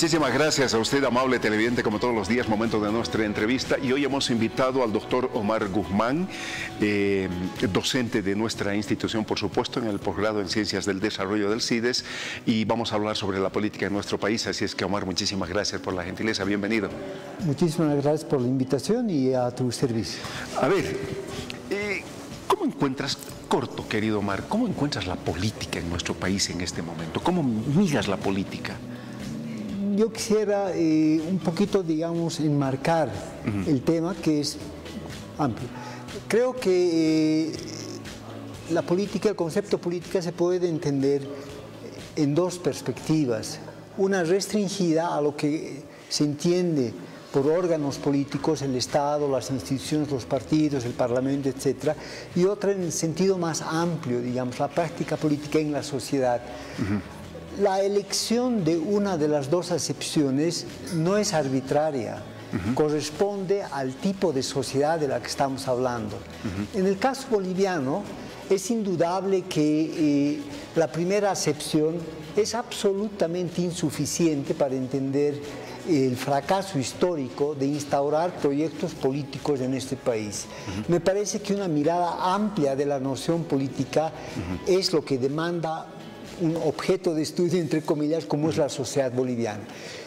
Muchísimas gracias a usted, amable televidente, como todos los días, momento de nuestra entrevista. Y hoy hemos invitado al doctor Omar Guzmán, docente de nuestra institución, por supuesto, en el posgrado en Ciencias del Desarrollo del CIDES, y vamos a hablar sobre la política en nuestro país. Así es que, Omar, muchísimas gracias por la gentileza. Bienvenido. Muchísimas gracias por la invitación y a tu servicio. A ver, ¿cómo encuentras, corto, querido Omar, cómo encuentras la política en nuestro país en este momento? ¿Cómo miras la política? Yo quisiera un poquito, digamos, enmarcar el tema, que es amplio. Creo que la política, el concepto política se puede entender en dos perspectivas. Una restringida a lo que se entiende por órganos políticos, el Estado, las instituciones, los partidos, el Parlamento, etc. Y otra en el sentido más amplio, digamos, la práctica política en la sociedad. La elección de una de las dos acepciones no es arbitraria, corresponde al tipo de sociedad de la que estamos hablando. En el caso boliviano, es indudable que la primera acepción es absolutamente insuficiente para entender el fracaso histórico de instaurar proyectos políticos en este país. Me parece que una mirada amplia de la noción política es lo que demanda un objeto de estudio, entre comillas, como es la sociedad boliviana.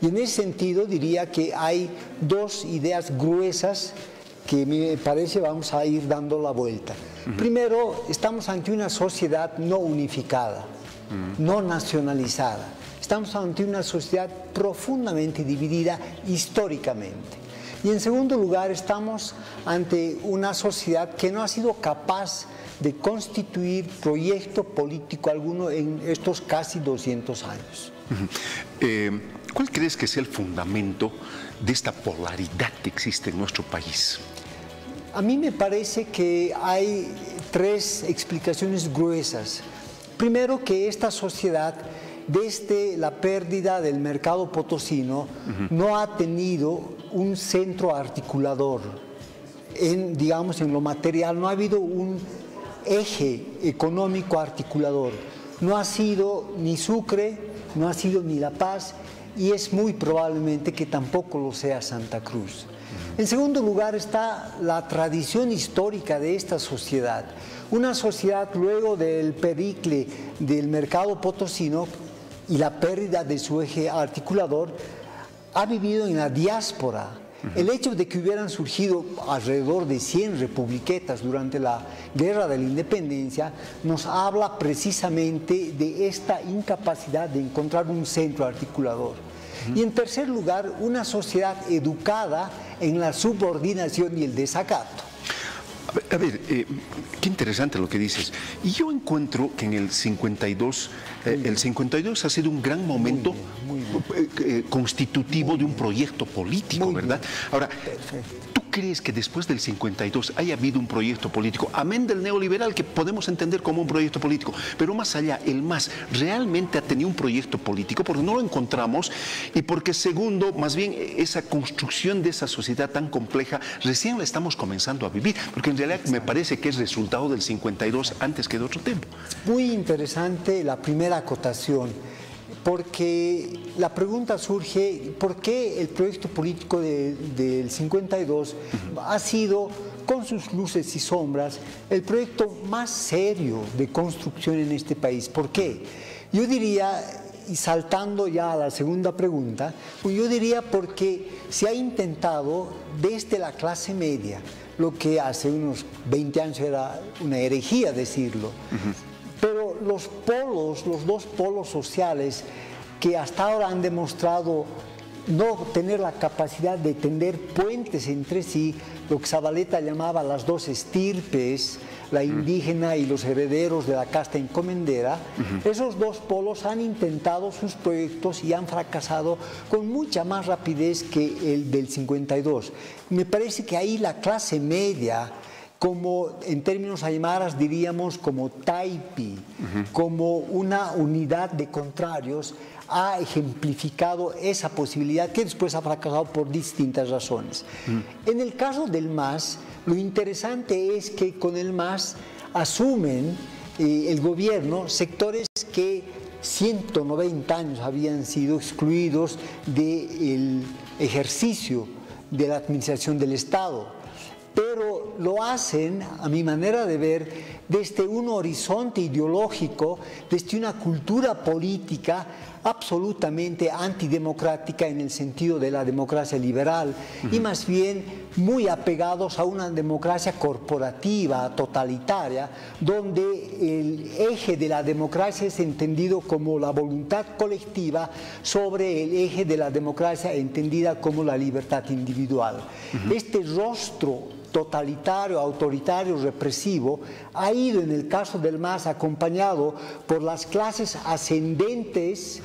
Y en ese sentido diría que hay dos ideas gruesas que me parece vamos a ir dando la vuelta. Primero, estamos ante una sociedad no unificada, no nacionalizada. Estamos ante una sociedad profundamente dividida históricamente. Y en segundo lugar, estamos ante una sociedad que no ha sido capaz de constituir proyecto político alguno en estos casi 200 años. ¿Cuál crees que sea el fundamento de esta polaridad que existe en nuestro país? A mí me parece que hay tres explicaciones gruesas. Primero, que esta sociedad, desde la pérdida del mercado potosino, no ha tenido un centro articulador, digamos, en lo material. No ha habido un eje económico articulador. No ha sido ni Sucre, no ha sido ni La Paz, y es muy probablemente que tampoco lo sea Santa Cruz. En segundo lugar está la tradición histórica de esta sociedad. Una sociedad, luego del pericle del mercado potosino y la pérdida de su eje articulador, ha vivido en la diáspora. El hecho de que hubieran surgido alrededor de 100 republiquetas durante la Guerra de la Independencia nos habla precisamente de esta incapacidad de encontrar un centro articulador. Y en tercer lugar, una sociedad educada en la subordinación y el desacato. A ver, qué interesante lo que dices. Y yo encuentro que en el 52 ha sido un gran momento constitutivo de un proyecto político, ¿verdad? Ahora, ¿tú crees que después del 52 haya habido un proyecto político, amén del neoliberal, que podemos entender como un proyecto político, pero más allá, el MAS realmente ha tenido un proyecto político? Porque no lo encontramos, y porque segundo, más bien esa construcción de esa sociedad tan compleja recién la estamos comenzando a vivir, porque en realidad me parece que es resultado del 52 antes que de otro tiempo. Muy interesante la primera acotación, porque la pregunta surge: ¿por qué el proyecto político del 52 ha sido, con sus luces y sombras, el proyecto más serio de construcción en este país? ¿Por qué? Yo diría, y saltando ya a la segunda pregunta, pues yo diría porque se ha intentado desde la clase media, lo que hace unos 20 años era una herejía decirlo, pero los dos polos sociales que hasta ahora han demostrado no tener la capacidad de tender puentes entre sí, lo que Zabaleta llamaba las dos estirpes, la indígena y los herederos de la casta encomendera, esos dos polos han intentado sus proyectos y han fracasado con mucha más rapidez que el del 52. Me parece que ahí la clase media, como en términos aymaras diríamos como taipi, como una unidad de contrarios, ha ejemplificado esa posibilidad que después ha fracasado por distintas razones. En el caso del MAS, lo interesante es que con el MAS asumen el gobierno sectores que 190 años habían sido excluidos del ejercicio de la administración del Estado, pero lo hacen, a mi manera de ver, desde un horizonte ideológico, desde una cultura política absolutamente antidemocrática en el sentido de la democracia liberal y más bien muy apegados a una democracia corporativa, totalitaria, donde el eje de la democracia es entendido como la voluntad colectiva sobre el eje de la democracia entendida como la libertad individual. Este rostro totalitario, autoritario, represivo, ha ido en el caso del MAS acompañado por las clases ascendentes,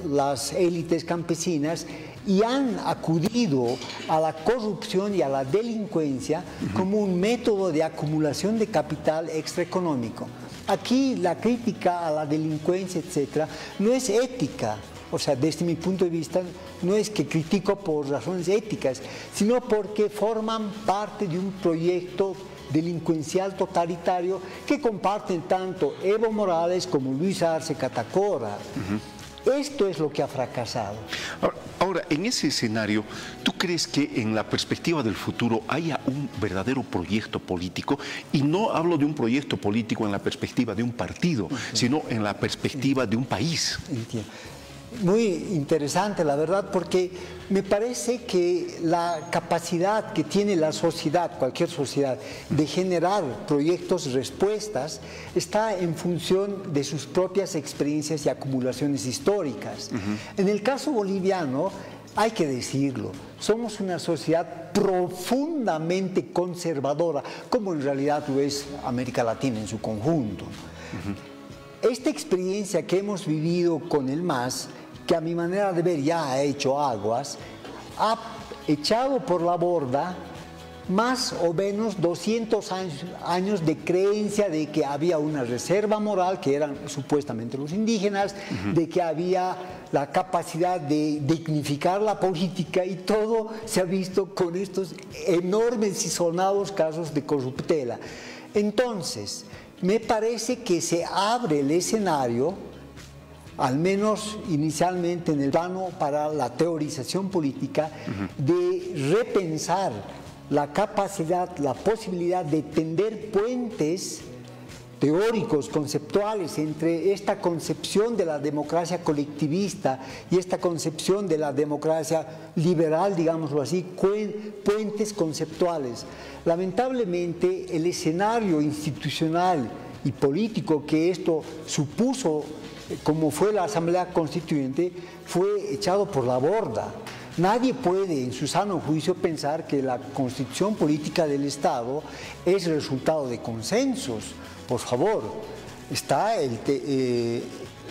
las élites campesinas, y han acudido a la corrupción y a la delincuencia como un método de acumulación de capital extraeconómico. Aquí la crítica a la delincuencia, etcétera, no es ética. O sea, desde mi punto de vista, no es que critico por razones éticas, sino porque forman parte de un proyecto delincuencial totalitario que comparten tanto Evo Morales como Luis Arce Catacora. Esto es lo que ha fracasado. Ahora, en ese escenario, ¿tú crees que en la perspectiva del futuro haya un verdadero proyecto político? Y no hablo de un proyecto político en la perspectiva de un partido, sino en la perspectiva de un país. Entiendo. Muy interesante, la verdad, porque me parece que la capacidad que tiene la sociedad, cualquier sociedad, de generar proyectos, respuestas, está en función de sus propias experiencias y acumulaciones históricas. En el caso boliviano, hay que decirlo, somos una sociedad profundamente conservadora, como en realidad lo es América Latina en su conjunto. Esta experiencia que hemos vivido con el MAS, que a mi manera de ver ya ha hecho aguas, ha echado por la borda más o menos 200 años de creencia de que había una reserva moral, que eran supuestamente los indígenas, de que había la capacidad de dignificar la política, y todo se ha visto con estos enormes y sonados casos de corruptela. Entonces, me parece que se abre el escenario, al menos inicialmente en el plano para la teorización política, de repensar la capacidad, la posibilidad de tender puentes teóricos, conceptuales, entre esta concepción de la democracia colectivista y esta concepción de la democracia liberal, digámoslo así, puentes conceptuales. Lamentablemente, el escenario institucional y político que esto supuso, como fue la Asamblea Constituyente, fue echado por la borda. Nadie puede, en su sano juicio, pensar que la constitución política del Estado es el resultado de consensos. Por favor, está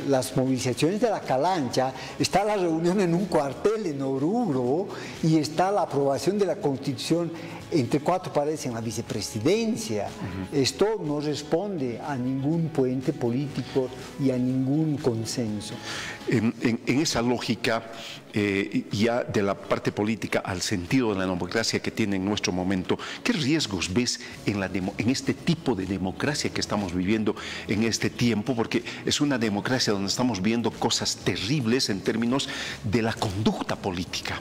las movilizaciones de la Calancha, está la reunión en un cuartel en Oruro y está la aprobación de la Constitución entre cuatro paredes en la vicepresidencia. Esto no responde a ningún puente político y a ningún consenso. En esa lógica, ya de la parte política al sentido de la democracia que tiene en nuestro momento, ¿qué riesgos ves en este tipo de democracia que estamos viviendo en este tiempo? Porque es una democracia donde estamos viendo cosas terribles en términos de la conducta política.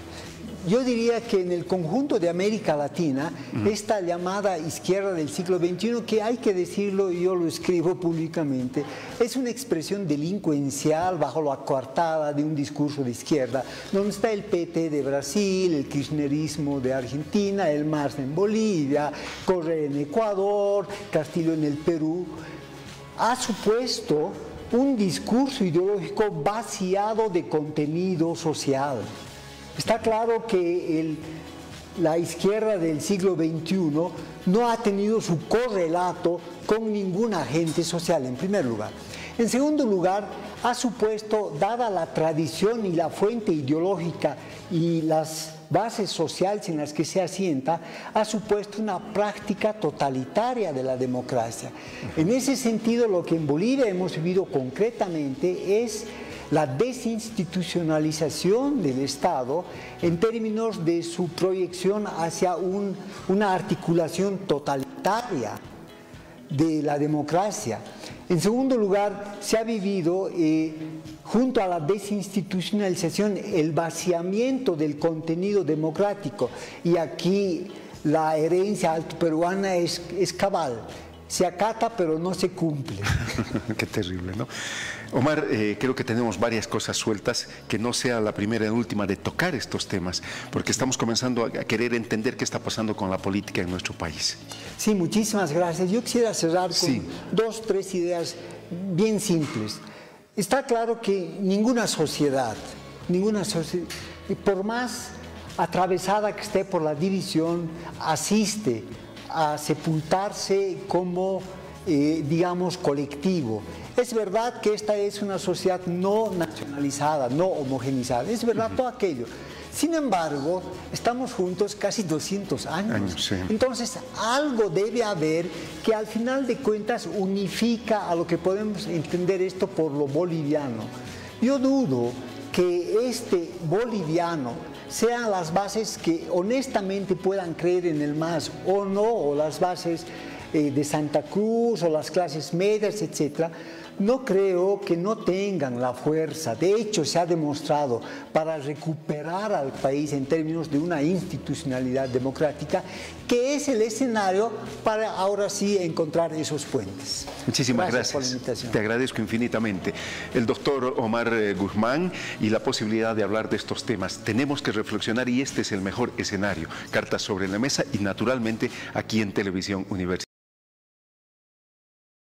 Yo diría que en el conjunto de América Latina, esta llamada izquierda del siglo XXI, que hay que decirlo y yo lo escribo públicamente, es una expresión delincuencial bajo la coartada de un discurso de izquierda, donde está el PT de Brasil, el kirchnerismo de Argentina, el MAS en Bolivia, Correa en Ecuador, Castillo en el Perú. Ha supuesto un discurso ideológico vaciado de contenido social. Está claro que la izquierda del siglo XXI no ha tenido su correlato con ningún agente social, en primer lugar. En segundo lugar, ha supuesto, dada la tradición y la fuente ideológica y las bases sociales en las que se asienta, ha supuesto una práctica totalitaria de la democracia. En ese sentido, lo que en Bolivia hemos vivido concretamente es la desinstitucionalización del Estado en términos de su proyección hacia una articulación totalitaria de la democracia. En segundo lugar, se ha vivido, junto a la desinstitucionalización, el vaciamiento del contenido democrático. Y aquí la herencia altoperuana es cabal. Se acata, pero no se cumple. Qué terrible, ¿no? Omar, creo que tenemos varias cosas sueltas, que no sea la primera y última de tocar estos temas, porque estamos comenzando a querer entender qué está pasando con la política en nuestro país. Sí, muchísimas gracias. Yo quisiera cerrar con 2 o 3 ideas bien simples. Está claro que ninguna sociedad, por más atravesada que esté por la división, asiste a sepultarse como, digamos, colectivo. Es verdad que esta es una sociedad no nacionalizada, no homogeneizada, es verdad todo aquello. Sin embargo, estamos juntos casi 200 años. Sí. Entonces, algo debe haber que al final de cuentas unifica a lo que podemos entender esto por lo boliviano. Yo dudo que este boliviano sean las bases que honestamente puedan creer en el MAS o no, o las bases de Santa Cruz o las clases medias, etcétera. No creo que no tengan la fuerza, de hecho se ha demostrado, para recuperar al país en términos de una institucionalidad democrática, que es el escenario para ahora sí encontrar esos puentes. Muchísimas gracias por la invitación. Te agradezco infinitamente. El doctor Omar Guzmán y la posibilidad de hablar de estos temas. Tenemos que reflexionar y este es el mejor escenario. Cartas sobre la mesa y naturalmente aquí en Televisión Universitaria.